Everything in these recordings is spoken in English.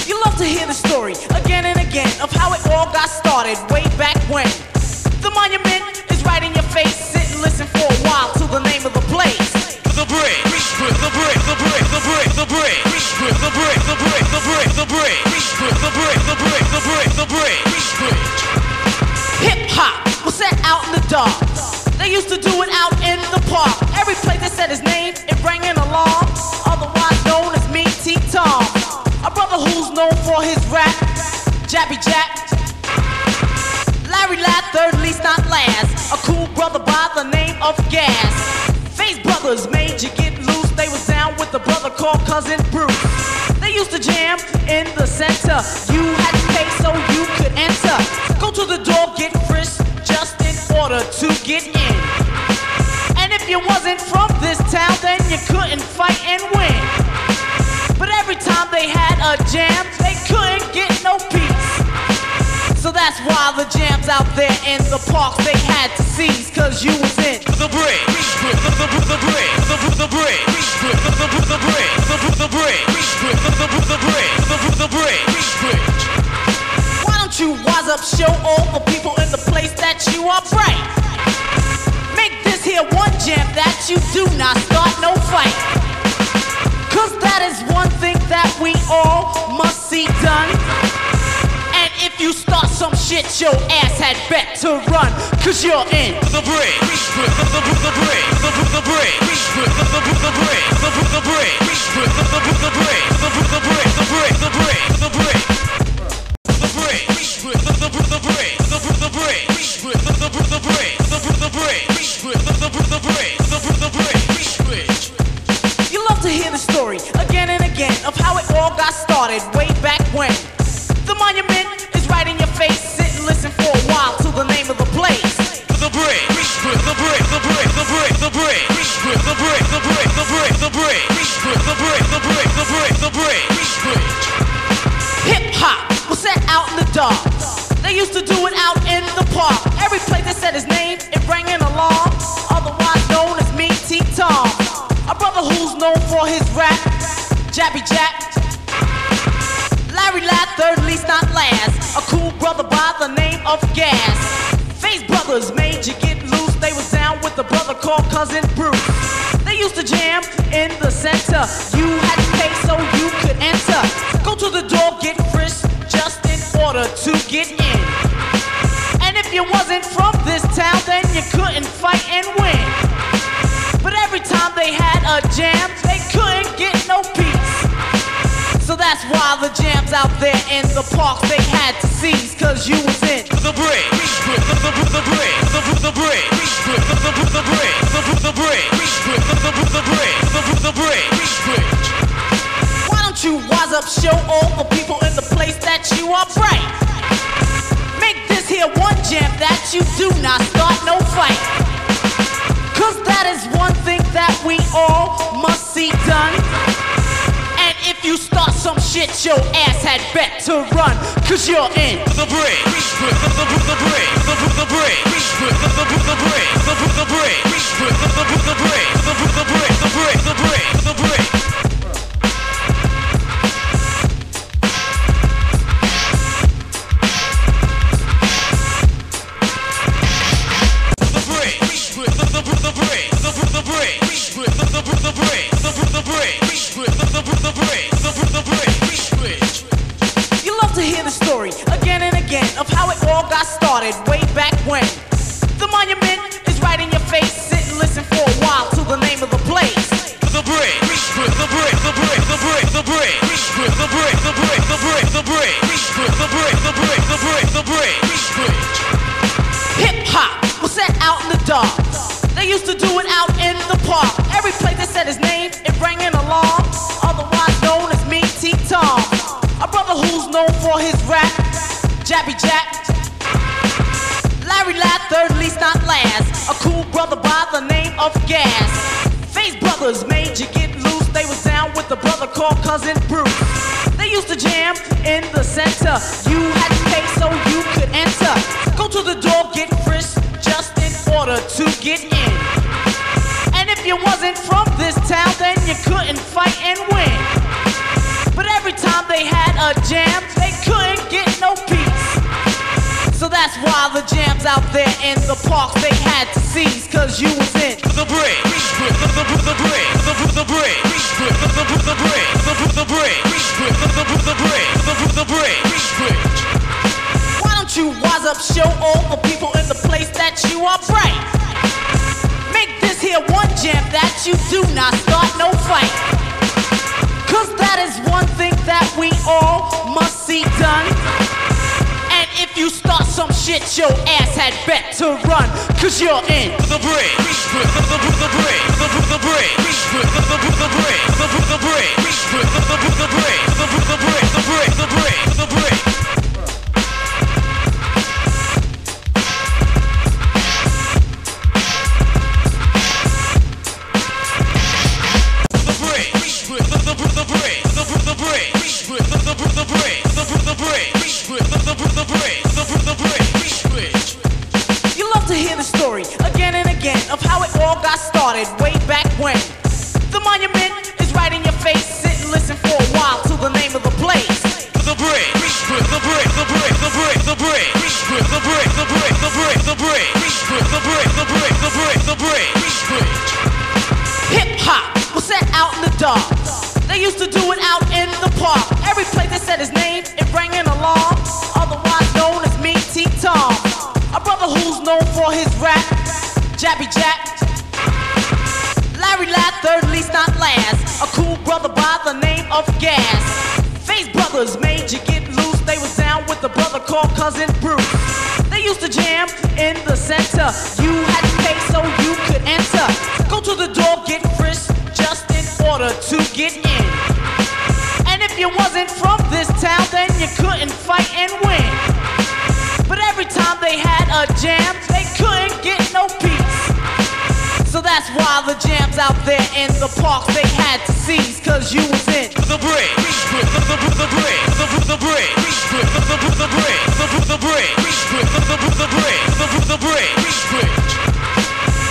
You love to hear the story again and again of how it all got started way back when. The monument is right in your face. Sit and listen for a while to the name of the place. The bridge. Hip hop was set out in the dark. They used to do it out in the park. Every place they said his name, it rang an alarm. Otherwise known as me, T-Tom. A brother who's known for his rap, Jabby Jack, Larry Ladd, third least not last. A cool brother by the name of Gas. Face Brothers made you get loose. They was down with the brother called Cousin Bruce. They used to jam in the center. You had to pay so you could enter. Go to the door, get frisked just in order to get in. And if you wasn't from this town, then you couldn't fight and win. But every time they had a jam, they couldn't get no peace. So that's why the jams out there in the parks they had to seize, cause you was in the bridge. Why don't you wise up, show all the people in the place that you are bright. Make this here one jam that you do not start no fight. Cause that is one thing that we all must see done. And if you start some shit, your ass had better run. Cause you're in the bridge. You love to hear the story again and again of how it all got started way back when. The monument is right in your face. Sit and listen for a while to the name of the place. The bridge. Hip hop was set out in the dark. They used to do it out in the park. Every place they said his name, it rang an alarm. Otherwise known as me, T-Tom. A brother who's known for his rap, Jabby Jack, Larry Ladd, third least not last. A cool brother by the name of Gas. Face Brothers made you get loose. They was down with the brother called Cousin Bruce. They used to jam in the center. You had to pay so you could enter. Go to the door, get frisked just in order to get in. And if you wasn't from this town, then you couldn't fight and win. But every time they had a jam, they couldn't get no peace. So that's why the jams out there in the parks they had to seize, cause you was in the bridge. Why don't you wise up, show all the people in the place that you are bright. Make this here one jam that you do not start no fight. Cause that is one thing that we all must see done. And if you start some shit, your ass had better run. Cause you're in the bridge. You love to hear the story again and again of how it all got started way back when. The monument is right in your face. Sit and listen for a while to the name of the place. The bridge. Hip hop was set out in the dark. They used to do it out in the park. Every place they said his name, it rang an alarm. Otherwise known as me, T-Tom. A brother who's known for his rap, Jabby Jack, Larry Ladd, third least not last. A cool brother by the name of Gas. Face Brothers made you get loose. They was down with the brother called Cousin Bruce. They used to jam in the center. You had to pay so you could enter. Go to the door, get frisked just in order to get in. And if you wasn't from this town, then you couldn't fight and win. they had a jam, they couldn't get no peace. So that's why the jams out there in the parks they had to seize, cause you was in the break. Why don't you wise up, show all the people in the place that you are bright. Make this here one jam that you do not start no fight. Cause that is one thing that we all must see done. And if you start some shit, your ass had better run, cause you're in the break. You love to hear the story again and again of how it all got started way back when. The monument is right in your face. Sit and listen for a while to the name of the place. The break, the break, the break, the break, the break, the break, the break, the break, the break, the break, the break, the break, the break. Hip hop was set out in the dark. They used to do it out in the park. Every place they said his name, it rang an alarm. Otherwise known as me, T-Tom. A brother who's known for his rap, Jabby Jack. Larry Ladd, third least not last. A cool brother by the name of Gas. Face Brothers made you get loose. They was down with the brother called Cousin Bruce. They used to jam in the center. You had to pay so you could enter. Go to the door, get frisked just in order to get in. And if you wasn't from this town, then you couldn't fight and win. But every time they had a jam, they couldn't get no peace. So that's why the jams out there in the parks they had to seize, cause you was in the break. The break, the break, the break, the break, the break.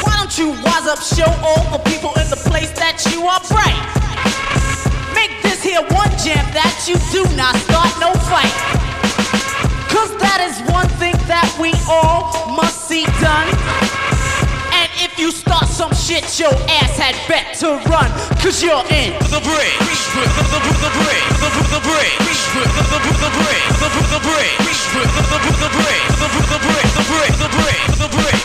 Why don't you wise up, show all the people in the place that you are bright. Make this here one jam that you do not start no fight. Cause that is one thing that we all must see done. And if you start some shit, your ass had better run, cause you're in the break. The break, the break, the break, the break, the break, the break, the break, the break, the break.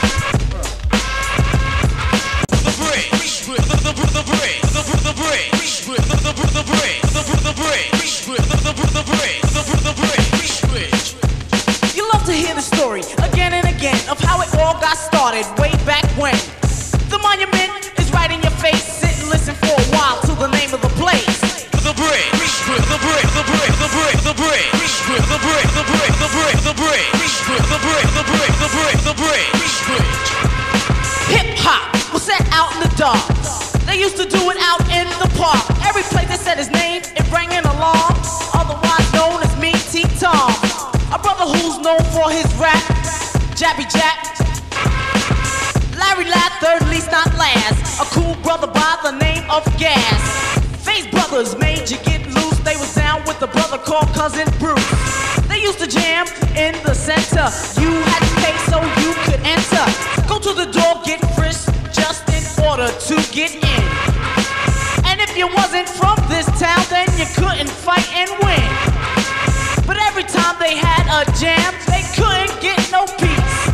The break, the break, the break, the break, the break. You love to hear the story again and again of how it all got started way back when. The monument is right in your face. Sit and listen for a while to the name of the place. The break, the break, the break, the break, the break, the break, the break, the break, the break, the break, the break, the break, the break. Hip hop was set out in the dark. They used to do it out in the park. Every place they said his name, it rang an alarm. Otherwise known as me, T-Tom. A brother who's known for his rap, Jabby Jack. Larry Ladd, third least not last. A cool brother by the name of Gas. Face Brothers made you get loose. They was down with the brother called Cousin Bruce. They used to jam in the center. You had to pay so you could enter. Go to the door, get frisked just in order to get in. And if you wasn't from this town, then you couldn't fight and win. But every time they had a jam, they couldn't get no peace.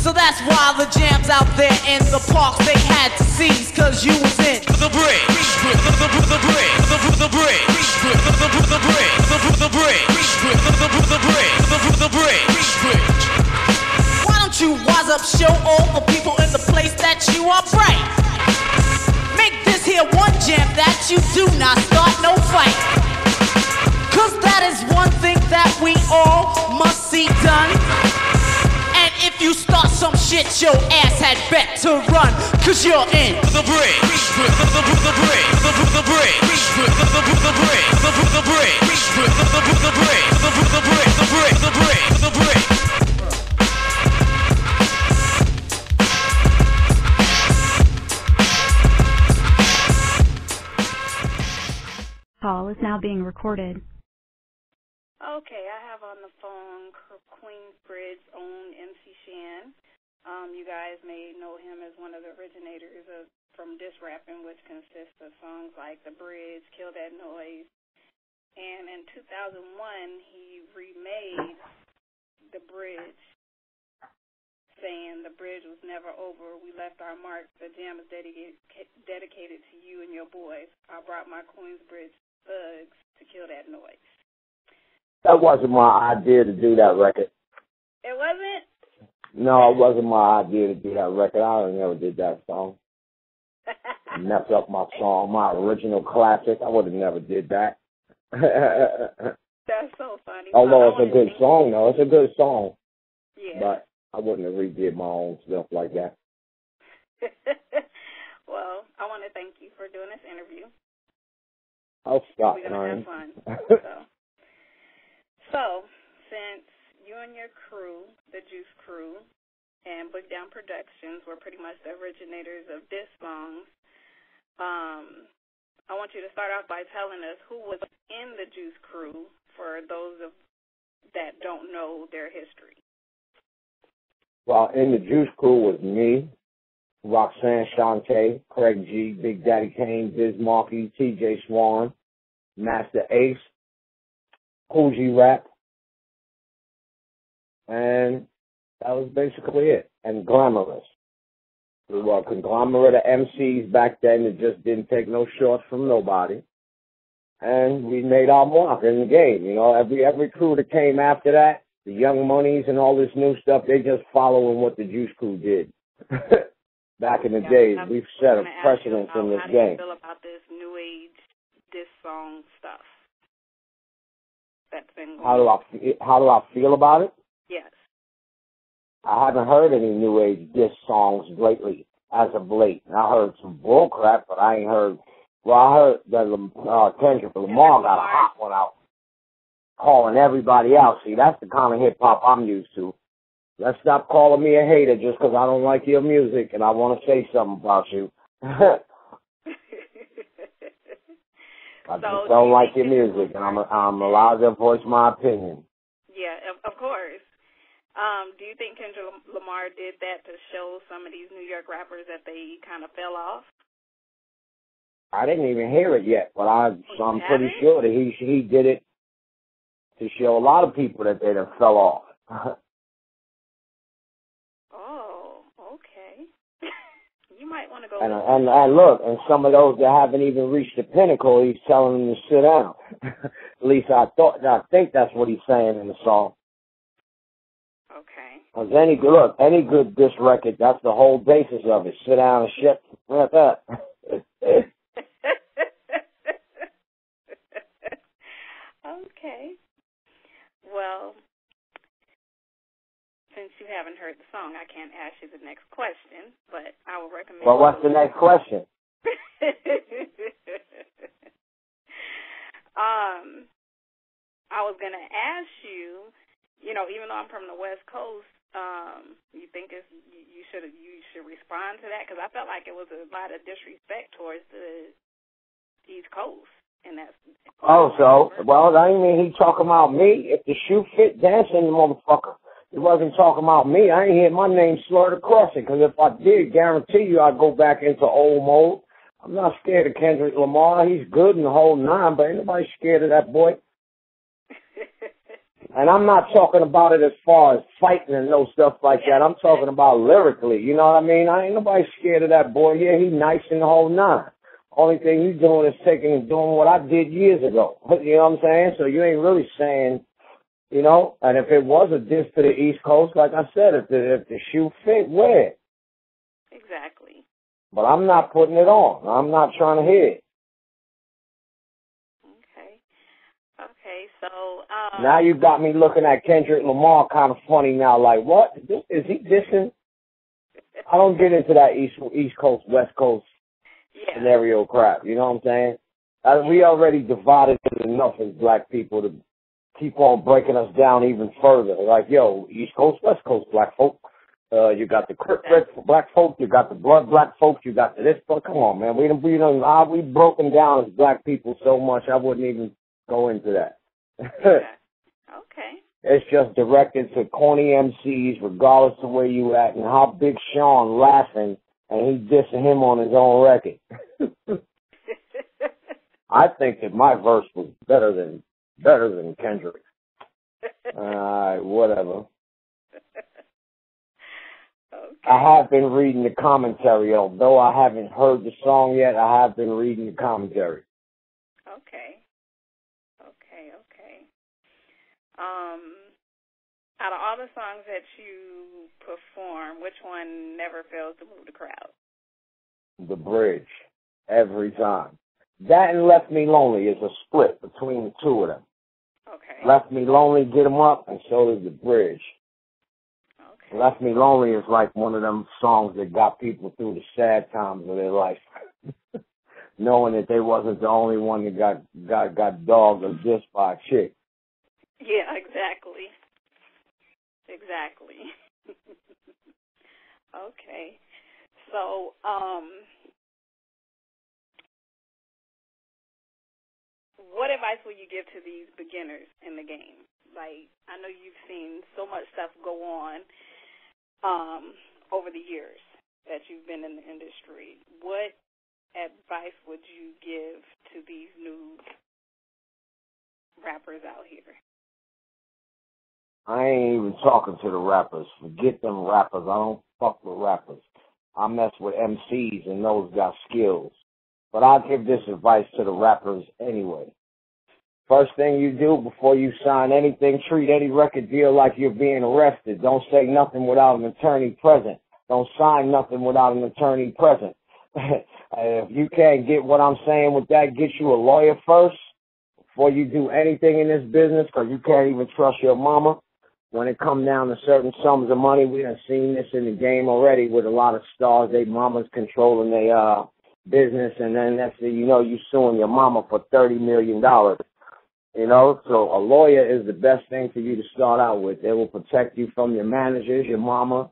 So that's why the jams out there in the parks they had to seize, cause you was in the break. The break, the break, the break, the break, the break, the break. Why don't you wise up, show all the people in the place that you are bright. Make this here one jam that you do not start no fight. Cause that is one thing that we all must see done. And if you start some shit, your ass had better run, cause you're in the break. The break, the break, the break, the break, the break, the break, the break, the break. Call is now being recorded. Okay, I have on the phone Queensbridge's own MC Shan. You guys may know him as one of the originators from diss rapping, which consists of songs like The Bridge, Kill That Noise. And in 2001, he remade The Bridge, saying the bridge was never over. We left our mark. The jam is dedicated to you and your boys. I brought my Queensbridge thugs to kill that noise. That wasn't my idea to do that record. It wasn't? No, it wasn't my idea to do that record. I never did that song. Mess up my song, my original classic. I would have never did that. That's so funny. Although it's a good song, though. It's a good song. Yeah. But I wouldn't have redid my own stuff like that. Well, I want to thank you for doing this interview. I'll stop. We're going to have fun. So, since you and your crew, the Juice Crew, and Book Down Productions were pretty much the originators of diss songs, I want you to start off by telling us who was in the Juice Crew for those that don't know their history. Well, in the Juice Crew was me, Roxanne Shante, Craig G, Big Daddy Kane, Biz Markie, TJ Swan, Master Ace, Coogee Rap, and that was basically it. And Glamorous. We were a conglomerate of MCs back then that just didn't take no shorts from nobody. And we made our mark in the game. You know, every crew that came after that, the Young Moneys and all this new stuff, they just following what the Juice Crew did. Back in the days, we've set a precedence in this game. How do you feel about this new age diss song stuff that's been going on? How do I feel about it? Yes. I haven't heard any new age diss songs lately, as of late. I heard some bull crap, but I ain't heard. Well, I heard that Kendrick Lamar got a hot one out, calling everybody out. See, that's the kind of hip hop I'm used to. Let's stop calling me a hater just because I don't like your music and I want to say something about you. I just don't like your music, and I'm allowed to voice my opinion. Yeah, of course. Do you think Kendrick Lamar did that to show some of these New York rappers that they kind of fell off? I didn't even hear it yet, but I'm pretty sure that he did it to show a lot of people that they done fell off. Oh, okay. You might want to go. And look, and some of those that haven't even reached the pinnacle, he's telling them to sit down. At least I think that's what he's saying in the song. Okay. Because any good diss record, that's the whole basis of it. Sit down and shit like that. Okay. Well, since you haven't heard the song, I can't ask you the next question, but I would recommend. Well, what's the next question? I was going to ask you, even though I'm from the West Coast, you think you should respond to that? Because I felt like it was a lot of disrespect towards the East Coast. And that's well, I mean, he talking about me. If the shoe fit, dancing, the motherfucker. He wasn't talking about me. I ain't hear my name slurred across it, because if I did, guarantee you I'd go back into old mode. I'm not scared of Kendrick Lamar. He's good in the whole nine, but ain't nobody scared of that boy. And I'm not talking about it as far as fighting and no stuff like that. I'm talking about lyrically. You know what I mean? I ain't nobody scared of that boy. Yeah, he's nice in the whole nine. Only thing he's doing is taking and doing what I did years ago. You know what I'm saying? So you ain't really saying, and if it was a diss to the East Coast, like I said, if the shoe fit, wear it. Exactly. But I'm not putting it on. I'm not trying to hear it. Okay, so... now you got me looking at Kendrick Lamar kind of funny now, like, what? Is he dissing? I don't get into that East Coast, West Coast scenario crap, you know what I'm saying? We already divided enough as black people to keep on breaking us down even further. Like, yo, East Coast, West Coast black folk. You got the Crip black folk, you got the blood black folk, you got the this, but come on, man. We've broken down as black people so much, I wouldn't even go into that. Okay. It's just directed to corny MCs, regardless of where you at, and how Big Shan laughing and he dissing him on his own record. I think that my verse was better than Kendrick. Whatever. Okay. I have been reading the commentary, although I haven't heard the song yet. I have been reading the commentary. Okay. Out of all the songs that you perform, which one never fails to move the crowd? The Bridge, every time. That and Left Me Lonely is a split between the two of them. Okay. Left Me Lonely, get them up, and so does The Bridge. Okay. Left Me Lonely is like one of them songs that got people through the sad times of their life, knowing that they wasn't the only one that got dogged or dissed by a chick. Yeah, exactly. Okay. So, what advice will you give to these beginners in the game? Like, I know you've seen so much stuff go on over the years that you've been in the industry. What advice would you give to these new rappers out here? I ain't even talking to the rappers. Forget them rappers. I don't fuck with rappers. I mess with MCs and those got skills. But I'll give this advice to the rappers anyway. First thing you do before you sign anything, treat any record deal like you're being arrested. Don't say nothing without an attorney present. Don't sign nothing without an attorney present. If you can't get what I'm saying with that, get you a lawyer first before you do anything in this business, because you can't even trust your mama. When it comes down to certain sums of money, we done seen this in the game already with a lot of stars. They mamas controlling their business, and then next thing you know, you suing your mama for $30 million. You know, so a lawyer is the best thing for you to start out with. They will protect you from your managers, your mama,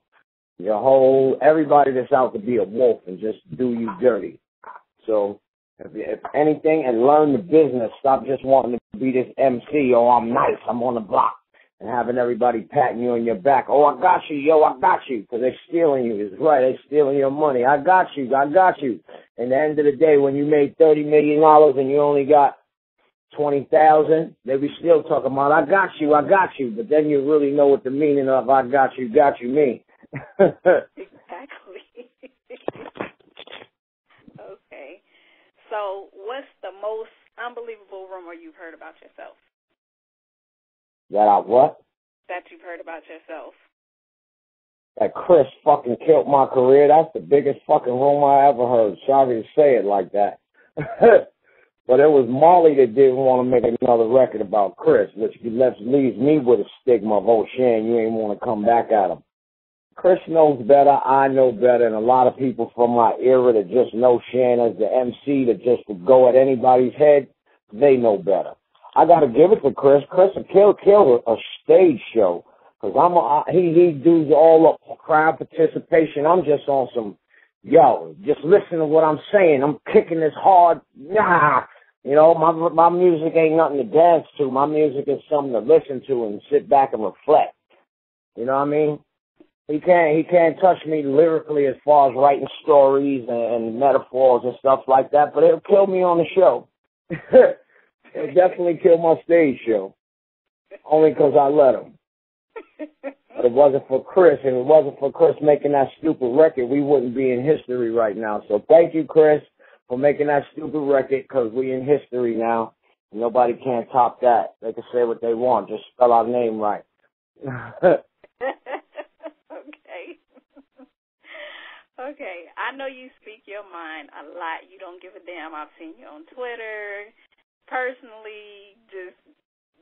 everybody that's out to be a wolf and just do you dirty. So if anything, and learn the business. Stop just wanting to be this MC. Oh, I'm nice, I'm on the block, and having everybody patting you on your back. Oh, I got you, I got you, because they're stealing you. It's right, they're stealing your money. I got you. And at the end of the day, when you made $30 million and you only got 20,000, they be still talking about, I got you. But then you really know what the meaning of I got you mean. Exactly. Okay. So what's the most unbelievable rumor you've heard about yourself? That I what? That you've heard about yourself. That Chris fucking killed my career. That's the biggest fucking rumor I ever heard. Sorry to say it like that. But it was Marley that didn't want to make another record about Chris, which leaves me with a stigma of, oh, Shan, you ain't want to come back at him. Chris knows better, I know better, and a lot of people from my era that just know Shan as the MC that just would go at anybody's head, they know better. I got to give it to Chris. Chris will kill a stage show, because he does all the crowd participation. I'm just on some, just listen to what I'm saying. I'm kicking this hard. Nah. You know, my music ain't nothing to dance to. My music is something to listen to and sit back and reflect. You know what I mean? He can't touch me lyrically as far as writing stories and metaphors and stuff like that, but it'll kill me on the show. It'll definitely kill my stage show. Only because I let him. But it wasn't for Chris, and it wasn't for Chris making that stupid record, we wouldn't be in history right now. So thank you, Chris, for making that stupid record, because we in history now. Nobody can top that. They can say what they want. Just spell our name right. Okay. I know you speak your mind a lot. You don't give a damn. I've seen you on Twitter. Personally,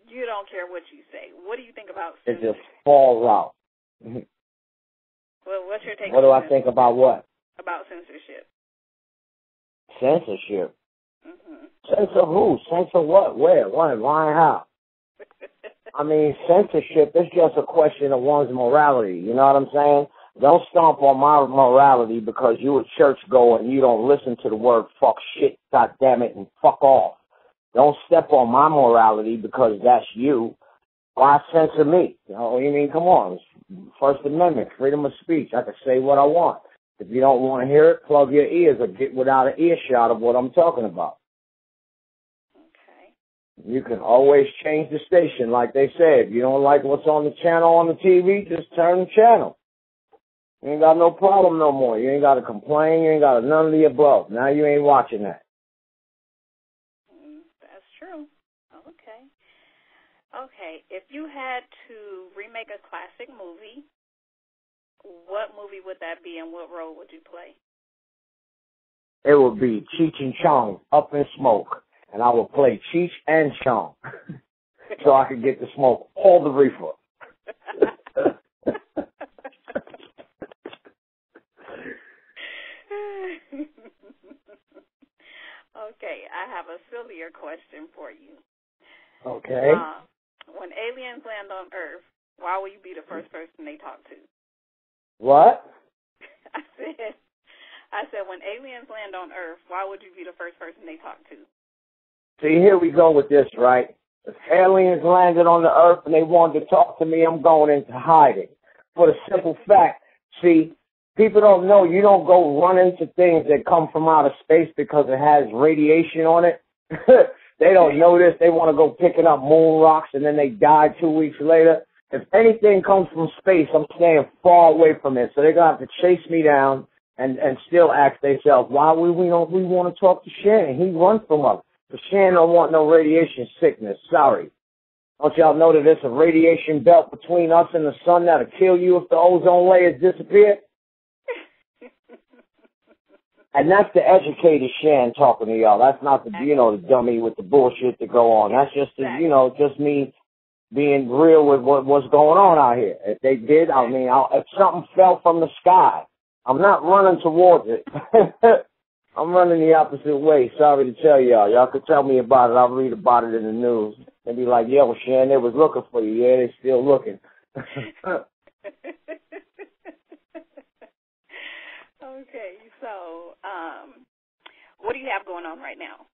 you don't care what you say. What do you think about censorship? It just falls out. Well, what's your take What do I think about what? About censorship. Censorship? Mm-hmm. Censor who? Censor what? Where? When? Why? How? I mean, censorship is just a question of one's morality. You know what I'm saying? Don't stomp on my morality because you a churchgoer and you don't listen to the word fuck, shit, goddamn it, and fuck off. Don't step on my morality because that's you. Why censor me? You know, you mean, come on. First Amendment, freedom of speech. I can say what I want. If you don't want to hear it, plug your ears or get without an earshot of what I'm talking about. Okay. You can always change the station, like they said. If you don't like what's on the channel on the TV, just turn the channel. You ain't got no problem no more. You ain't got to complain. You ain't got to none of the above. Now you ain't watching that. That's true. Okay. Okay. If you had to remake a classic movie, what movie would that be and what role would you play? It would be Cheech and Chong, Up in Smoke. And I would play Cheech and Chong so I could get to smoke all the reefer. Okay, I have a sillier question for you. Okay. When aliens land on Earth, why will you be the first person they talk to? What? I said, when aliens land on Earth, why would you be the first person they talk to? See, here we go with this, right? If aliens landed on the Earth and they wanted to talk to me, I'm going into hiding. For the simple fact, see, people don't know you don't go run into things that come from outer space because it has radiation on it. They don't know this. They want to go picking up moon rocks and then they die 2 weeks later. If anything comes from space, I'm staying far away from it. So they're going to have to chase me down and still ask themselves, why we want to talk to Shan? He runs from us. But Shan don't want no radiation sickness. Sorry. Don't y'all know that there's a radiation belt between us and the sun that'll kill you if the ozone layers disappear? And that's the educated Shan talking to y'all. That's not the, the dummy with the bullshit to go on. That's just, just me being real with what's going on out here. If they did, if something fell from the sky, I'm not running towards it. I'm running the opposite way. Sorry to tell y'all. Y'all could tell me about it. I'll read about it in the news. They'd be like, yeah, well, Shan, they was looking for you. Yeah, they still looking. Okay, so what do you have going on right now?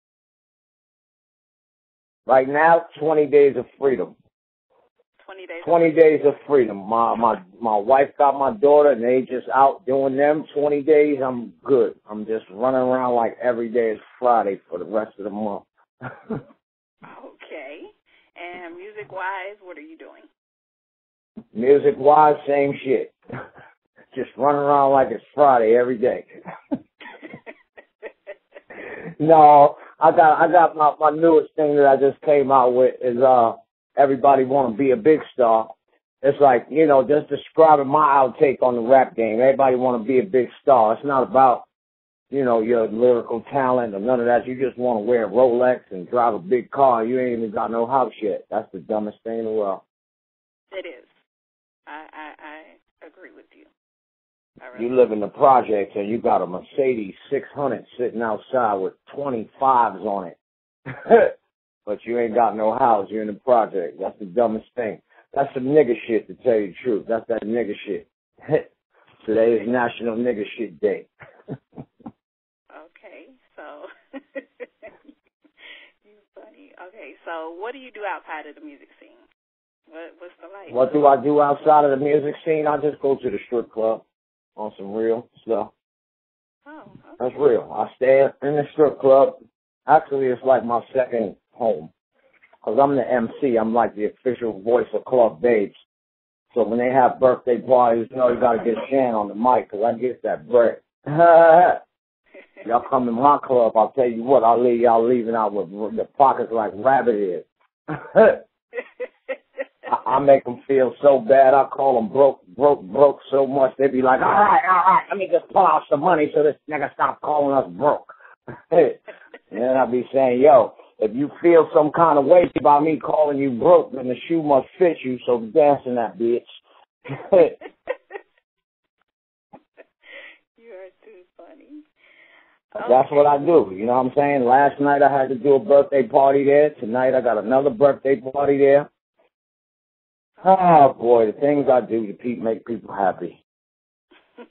Right now, 20 days of freedom. 20 days of freedom. My wife got my daughter, and they just out doing them 20 days. I'm good. I'm just running around like every day is Friday for the rest of the month. Okay. And music-wise, what are you doing? Music-wise, same shit. Just running around like it's Friday every day. No, I got my newest thing that I just came out with is everybody want to be a big star. It's like, just describing my outtake on the rap game. Everybody want to be a big star. It's not about, your lyrical talent or none of that. You just want to wear a Rolex and drive a big car. You ain't even got no house yet. That's the dumbest thing in the world. It is. I agree with you. You live in the projects and you got a Mercedes 600 sitting outside with 25s on it. But you ain't got no house. You're in the project. That's the dumbest thing. That's some nigga shit, to tell you the truth. That's that nigga shit. Today is National Nigga Shit Day. Okay, so you funny. Okay, so what do you do outside of the music scene? What's the life? What do I do outside of the music scene? I just go to the strip club on some real stuff. Oh, okay. That's real. I stay in the strip club. Actually, it's like my second home. Because I'm the MC. I'm like the official voice of Club Babes. So when they have birthday parties, you got to get Shan on the mic because I get that bread. Y'all come to my club, I'll tell you what, I'll leave y'all leaving out with the pockets like rabbit ears. I make them feel so bad. I call them broke so much. They be like, all right, let me just pull out some money so this nigga stop calling us broke. And then I be saying, yo, if you feel some kind of way about me calling you broke, then the shoe must fit you, so dance in that bitch. You are too funny. That's what I do. You know what I'm saying? Last night I had to do a birthday party there. Tonight I got another birthday party there. Oh, boy, the things I do to make people happy. Well,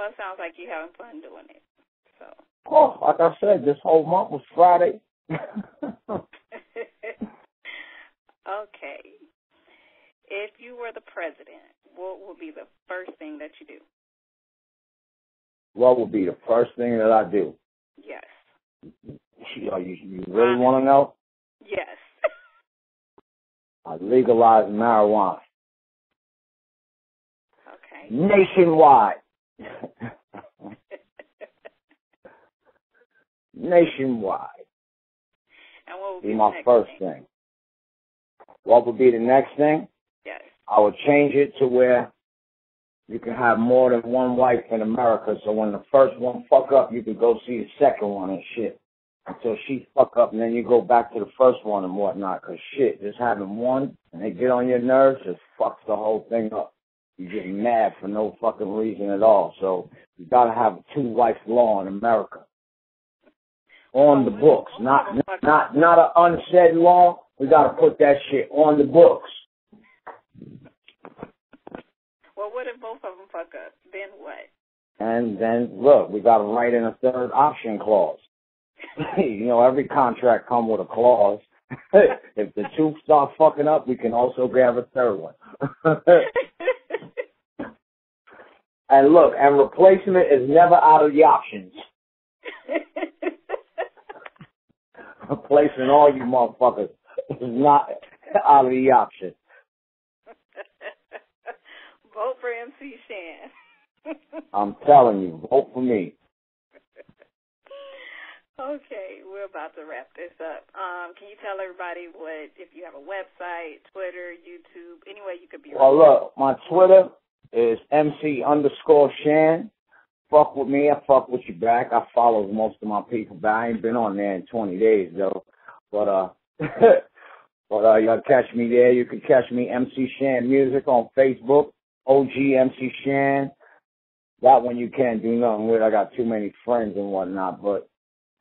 it sounds like you're having fun doing it. So. Oh, like I said, this whole month was Friday. Okay. If you were the president, what would be the first thing that you do? What would be the first thing that I do? Yes. You really want to know? Yes. I legalize marijuana. Okay. Nationwide. Nationwide. And what would be be my the next first thing? thing? What would be the next thing? Yes. I would change it to where you can have more than one wife in America, so when the first one fuck up, you can go see the second one and shit. Until she fuck up, and then you go back to the first one and whatnot, because shit, just having one, and they get on your nerves, just fucks the whole thing up. You get mad for no fucking reason at all. So you gotta have a two-wife law in America. On the books, not an unsaid law. We gotta put that shit on the books. Well, what if both of them fuck up? Then what? And then, look, we got to write in a third option clause. You know, every contract come with a clause. If the two start fucking up, we can also grab a third one. And look, and replacement is never out of the options. Replacing all you motherfuckers is not out of the option. Vote for MC Shan. I'm telling you, vote for me. Okay, we're about to wrap this up. Can you tell everybody if you have a website, Twitter, YouTube, any way you could be? Well, look, my Twitter is MC_Shan. Fuck with me, I fuck with you back. I follow most of my people back. I ain't been on there in 20 days though. But y'all catch me there. You can catch me MC Shan Music on Facebook. OG MC Shan. That one you can't do nothing with. I got too many friends and whatnot, but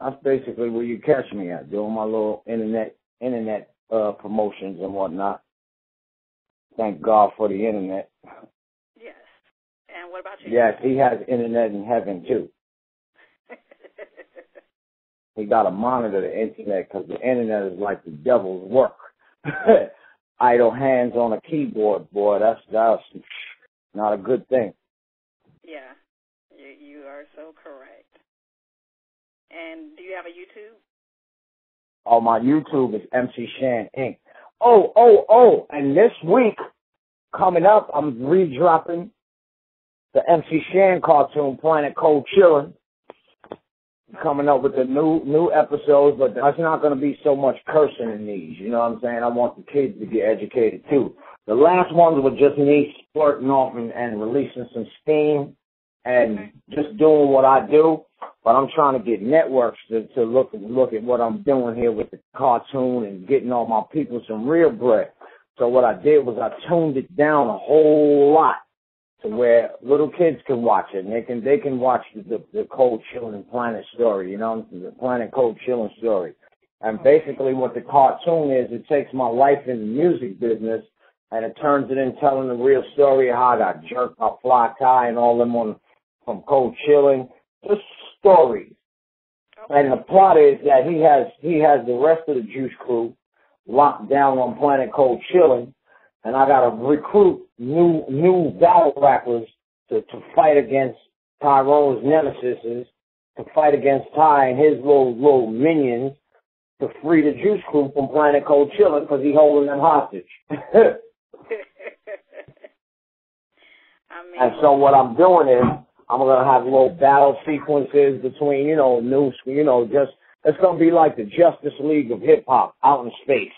that's basically where you catch me at, doing my little internet promotions and whatnot. Thank God for the internet. Yes. And what about you? Yes, he has internet in heaven too. He got to monitor the internet because the internet is like the devil's work. Idle hands on a keyboard, boy, that's not a good thing. Yeah, you are so correct. And do you have a YouTube? Oh, my YouTube is MC Shan Inc. Oh, and this week, coming up, I'm redropping the MC Shan cartoon, Planet Cold Chillin'. Coming up with the new episodes, but there's not going to be so much cursing in these. You know what I'm saying? I want the kids to get educated too. The last ones were just me splurting off and releasing some steam and just doing what I do. But I'm trying to get networks to look at what I'm doing here with the cartoon and getting all my people some real bread. So what I did was I tuned it down a whole lot to where little kids can watch it, and they can watch the Cold Chillin' Planet story, you know, the Planet Cold Chillin' story. And basically what the cartoon is, it takes my life in the music business and it turns it in telling the real story of how I got jerked by Fly Tie and all them from Cold Chillin', just stories. Okay. And the plot is that he has the rest of the Juice Crew locked down on Planet Cold Chillin', and I got to recruit new battle rappers to fight against Tyrone's nemesis, to fight against Ty and his little minions, to free the Juice Crew from Planet Cold Chillin' because he's holding them hostage. And so what I'm doing is I'm going to have little battle sequences between, it's going to be like the Justice League of hip-hop out in space.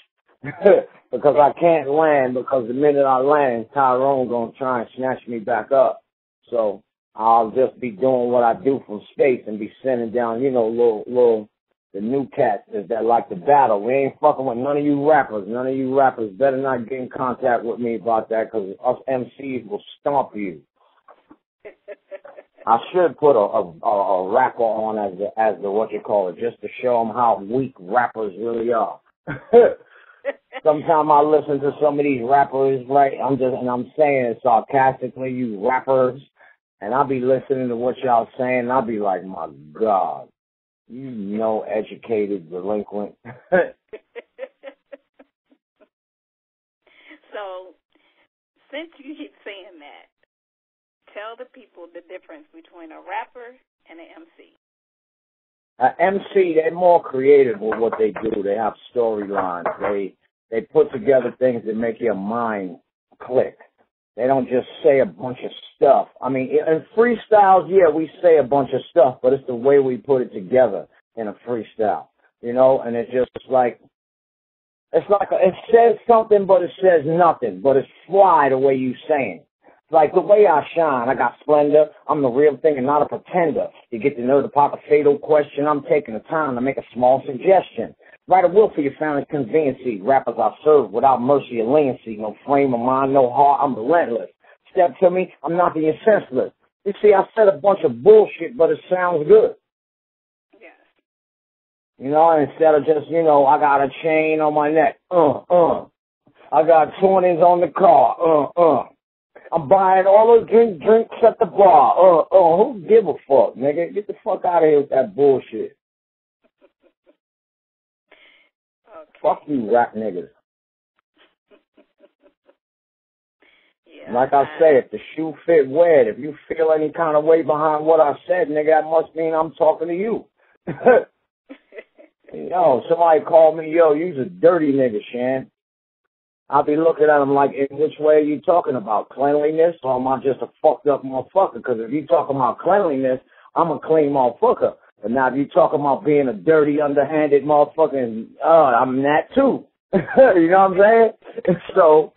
Because I can't land, because the minute I land, Tyrone going to try and snatch me back up. So I'll just be doing what I do from space and be sending down, the new cats that like to battle. We ain't fucking with none of you rappers. None of you rappers better not get in contact with me about that, because us MCs will stomp you. I should put a rapper on as the what you call it, just to show them how weak rappers really are. Sometimes I listen to some of these rappers, right? I'm saying it sarcastically, you rappers, and I'll be listening to what y'all saying, and I'll be like, my God, you educated delinquent. So, since you keep saying that, tell the people the difference between a rapper and an MC. MC, they're more creative with what they do. They have storylines. They put together things that make your mind click. They don't just say a bunch of stuff. I mean, in freestyles, yeah, we say a bunch of stuff, but it's the way we put it together in a freestyle, you know? And it's just like, it says something, but it says nothing, but it's fly the way you saying it. Like the way I shine, I got splendor. I'm the real thing and not a pretender. You get to know the pop a fatal question. I'm taking the time to make a small suggestion. Write a will for your family's conveniency. Rappers I serve without mercy or leniency. No frame of mind, no heart. I'm relentless. Step to me, I'm not being senseless. You see, I said a bunch of bullshit, but it sounds good. Yes. You know, instead of just, you know, I got a chain on my neck. I got 20s on the car. I'm buying all those drinks at the bar. Who give a fuck, nigga? Get the fuck out of here with that bullshit. Okay. Fuck you, rap niggas. Yeah, like I say, if the shoe fit, wear it. If you feel any kind of way behind what I said, nigga, that must mean I'm talking to you. Yo, somebody called me, yo, you's a dirty nigga, Shan. I'll be looking at him like, in which way are you talking about? Cleanliness? Or am I just a fucked up motherfucker? Because if you talking about cleanliness, I'm a clean motherfucker. But now if you talking about being a dirty, underhanded motherfucker, I'm that too. You know what I'm saying? So,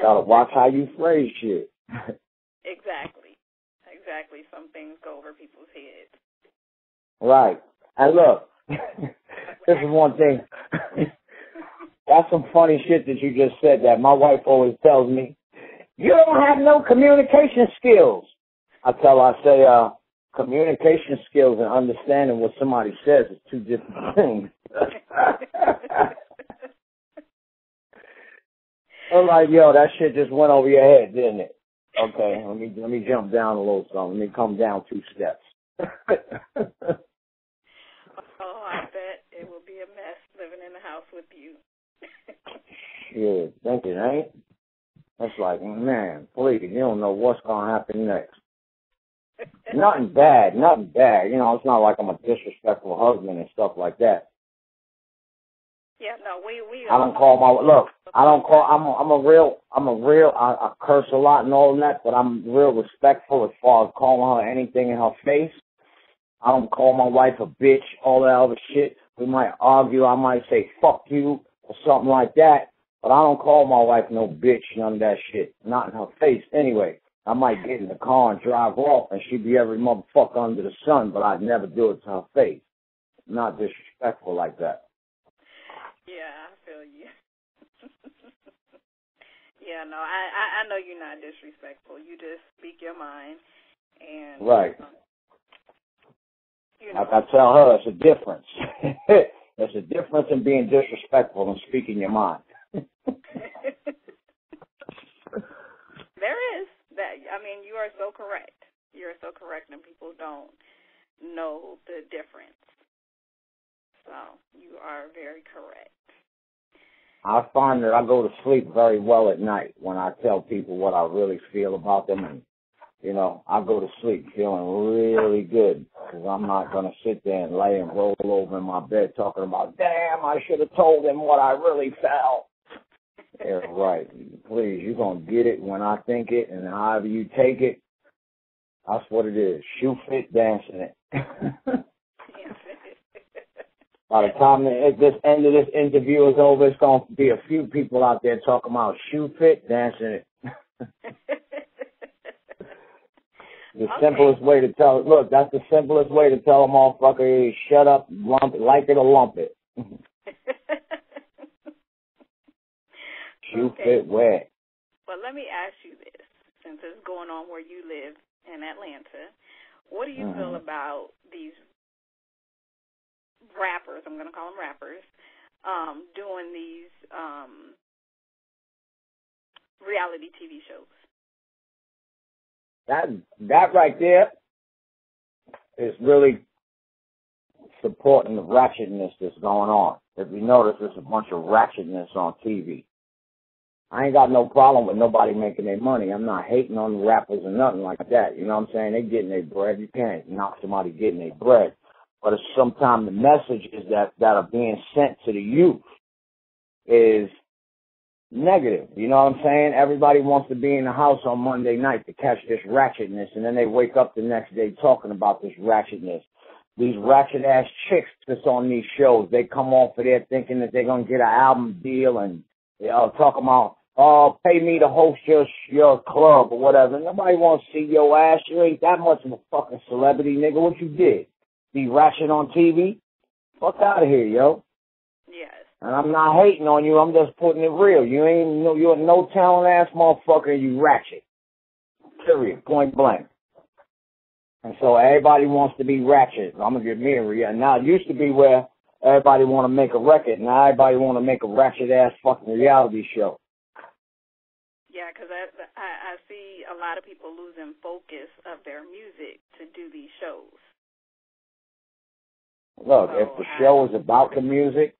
gotta watch how you phrase shit. Exactly. Some things go over people's heads. Right. And look, this is one thing. That's some funny shit that you just said that my wife always tells me. You don't have no communication skills. I tell her, I say, communication skills and understanding what somebody says is two different things. I'm like, yo, that shit just went over your head, didn't it? Okay, let me jump down a little something. Let me come down 2 steps. Oh, I bet it will be a mess living in the house with you. Yeah, think it ain't. That's like, man, please, you don't know what's going to happen next. Nothing bad. You know, it's not like I'm a disrespectful husband and stuff like that. Yeah, no, we I don't call I curse a lot and all that, but I'm real respectful as far as calling her anything in her face. I don't call my wife a bitch, all that other shit. We might argue, I might say fuck you or something like that, but I don't call my wife no bitch, none of that shit. Not in her face anyway. I might get in the car and drive off and she'd be every motherfucker under the sun, but I'd never do it to her face. Not disrespectful like that. Yeah, I feel you. Yeah, no, I know you're not disrespectful. You just speak your mind. And right. You know. Like I tell her, it's a difference. There's a difference in being disrespectful and speaking your mind. There is. I mean, you are so correct. You're so correct, and people don't know the difference. So you are very correct. I find that I go to sleep very well at night when I tell people what I really feel about them. And, you know, I go to sleep feeling really good because I'm not going to sit there and lay and roll over in my bed talking about, damn, I should have told them what I really felt. Yeah, right. Please, you're going to get it when I think it, and however you take it, that's what it is. Shoe fit, dancing it. By the time this end of this interview is over, it's going to be a few people out there talking about shoe fit, dancing it. The simplest way to tell it, look, that's the simplest way to tell a motherfucker is shut up, lump it, like it or lump it. Shoe fit, wear it. Well, let me ask you this, since it's going on where you live in Atlanta. What do you feel about these rappers, I'm going to call them rappers, doing these reality TV shows? That right there is really supporting the ratchetness that's going on. If you notice, there's a bunch of ratchetness on TV. I ain't got no problem with nobody making their money. I'm not hating on the rappers or nothing like that. You know what I'm saying? They getting their bread. You can't knock somebody getting their bread. But it's sometimes the messages that are being sent to the youth is negative. You know what I'm saying? Everybody wants to be in the house on Monday night to catch this ratchetness, and then they wake up the next day talking about this ratchetness. These ratchet-ass chicks that's on these shows, they come off of there thinking that they're going to get an album deal and talking about, oh, pay me to host your club or whatever. Nobody wants to see your ass. You ain't that much of a fucking celebrity, nigga. What you did? Be ratchet on TV? Fuck out of here, yo. Yes. And I'm not hating on you. I'm just putting it real. You're a no talent ass motherfucker and you ratchet. Period. Point blank. And so everybody wants to be ratchet. I'm going to give me a real. Now, it used to be where everybody want to make a record. Now everybody want to make a ratchet-ass fucking reality show. Yeah, because I see a lot of people losing focus of their music to do these shows. Look, if the show is about the music,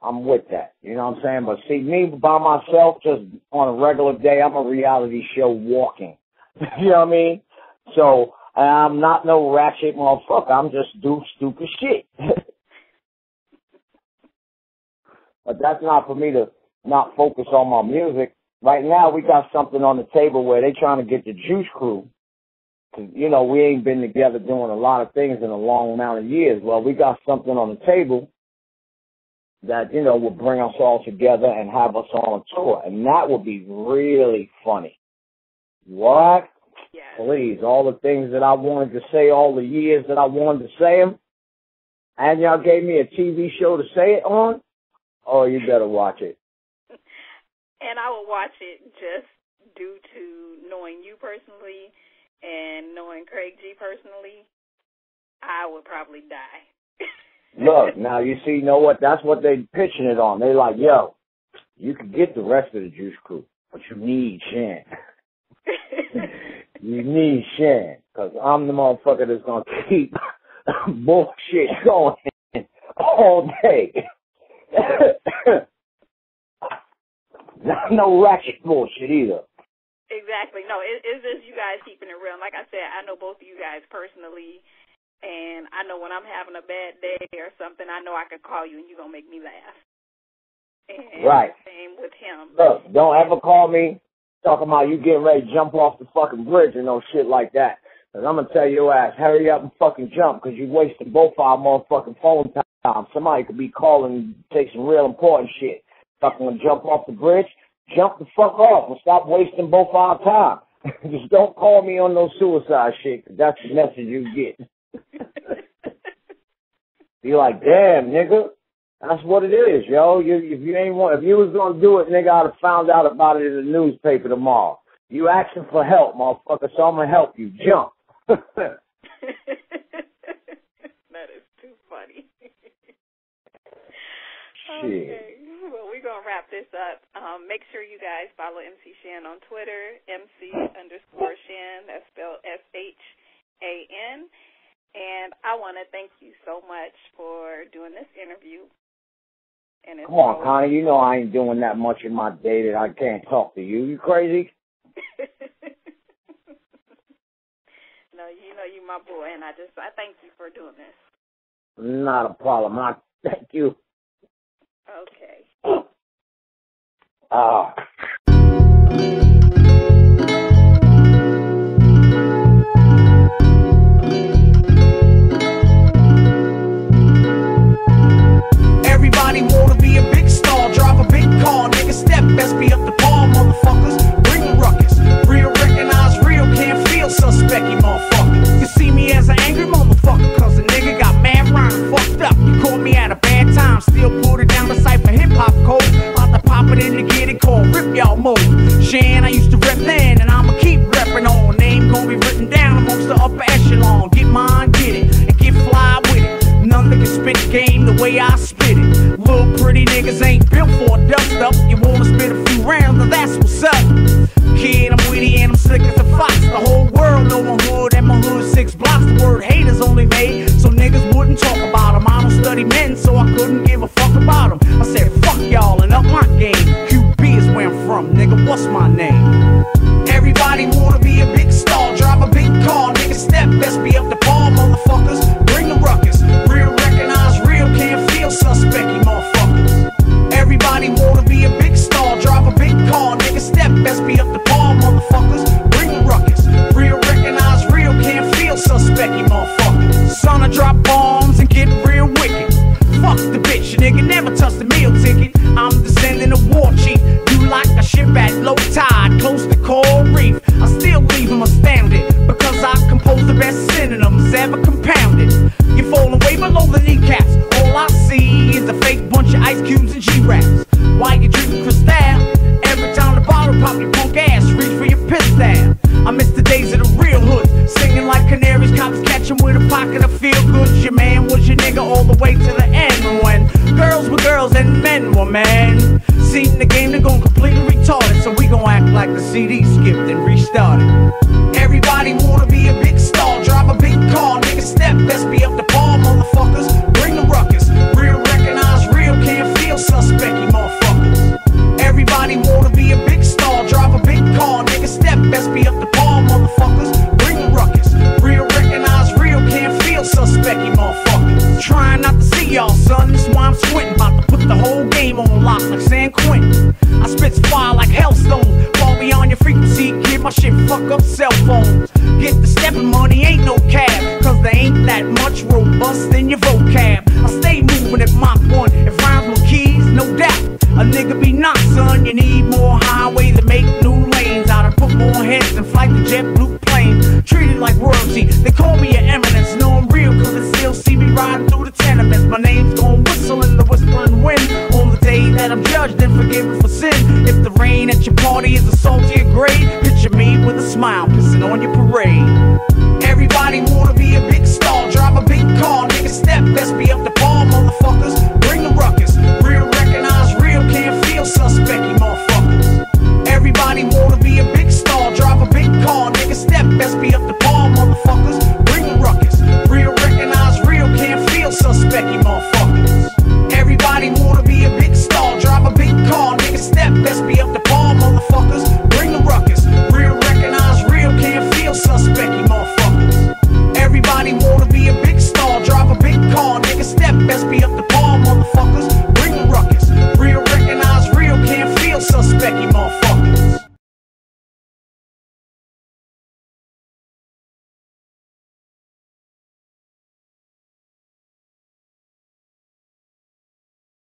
I'm with that. You know what I'm saying? But see, me by myself, just on a regular day, I'm a reality show walking. You know what I mean? So I'm not no ratchet motherfucker. I'm just do stupid shit. But that's not for me to not focus on my music. Right now, we got something on the table where they trying to get the Juice Crew. Cause, you know, we ain't been together doing a lot of things in a long amount of years. Well, we got something on the table that, you know, will bring us all together and have us on tour. And that would be really funny. What? Yes. Please, all the things that I wanted to say, all the years that I wanted to say them, and y'all gave me a TV show to say it on? Oh, you better watch it. And I will watch it just due to knowing you personally and knowing Craig G personally. I would probably die. Look, now you see, you know what? That's what they pitching it on. They like, yo, you can get the rest of the Juice Crew, but you need Shan. You need Shan, because I'm the motherfucker that's going to keep bullshit going all day. No ratchet bullshit either. Exactly. No, it's just you guys keeping it real. Like I said, I know both of you guys personally, and I know when I'm having a bad day or something, I know I can call you and you're going to make me laugh. And right. Same with him. Look, don't ever call me talking about you getting ready to jump off the fucking bridge and no shit like that. Because I'm going to tell your ass, hurry up and fucking jump, because you're wasting both our motherfucking phone time. Somebody could be calling and take some real important shit. Fucking jump off the bridge, jump the fuck off and stop wasting both our time. Just don't call me on no suicide shit, because that's the message you get. Be like, damn, nigga, that's what it is, yo. If you was gonna do it, nigga, I'd have found out about it in the newspaper tomorrow. You asking for help, motherfucker, so I'm gonna help you. Jump. That is too funny. Shit. Okay. Well, we're going to wrap this up. Make sure you guys follow MC Shan on Twitter, MC_Shan, that's spelled SHAN. And I want to thank you so much for doing this interview. And Come on, Connie, you know I ain't doing that much in my day that I can't talk to you. You crazy? No, you know you my boy, and I thank you for doing this. Not a problem. I thank you. Okay. Everybody wanna be a big star, drive a big car, nigga step, best be up the bar, motherfuckers. Bring a ruckus, real recognize real, can't feel suspect, you motherfucker. You see me as an angry motherfucker, cause a nigga got mad rhyme, fucked up. You caught me at a bad time, still pulled it down the sight for hip hop code. About to pop it in to get it called rip y'all mode. Shan, I used to rep then, and I'ma keep reppin' on. Name gon' be written down amongst the upper echelon. Get mine, get it, and get fly with it. None that can spit game the way I spit it. Little pretty niggas ain't built for a dust up. You wanna spit a few rounds, now that's what's up. Kid, I'm witty and I'm slick as a fox. The whole world know my hood and my hood 6 blocks. The word haters only made so niggas wouldn't talk about 'em. war chief. You like a ship at low tide, close to coral reef. I still leave them astounded, because I compose the best synonyms ever compounded. You fall away below the kneecaps, all I see is a fake bunch of ice cubes and G-Raps. Why you drinking Cristal? Every time the bottle pop, your punk ass reach for your pistol. I miss the days of the real hood, singing like canaries, cops catching with a pocket of feel goods. Your man was your nigga all the way to the end, when girls were girls and men were men. Seen the game, they're gon' completely retarded, so we gon' act like the CD skipped and restarted. Everybody wanna be a big star, drive a big car, nigga step, best be up to par, motherfuckers. Bring the ruckus, real recognize real, can't feel suspect, you motherfuckers. Everybody wanna be a big star, drive a big car, nigga step, best be up to par, motherfuckers. Bring the ruckus, real recognize real, can't feel suspect, you motherfuckers. Trying not to see y'all, son, that's why I'm squinting, about to put the whole game on lock like San Quentin. I spit fire like hellstone, fall beyond your frequency, kid, my shit fuck up cell phones. Get the stepping money, ain't no cab, cause there ain't that much robust in your vocab. I stay moving at Mach 1, it rhymes with keys, no doubt. A nigga be not, son, you need more highways to make new lanes. I done put more heads than flight the JetBlue plane. Treated like royalty, they call me your eminence. Know I'm real cause they still see me riding through the tenements. My name's gon' whistle in the whispering wind on the day that I'm judged and forgiven for sin. If the rain at your party is a saltier grade, picture me with a smile pissing on your parade.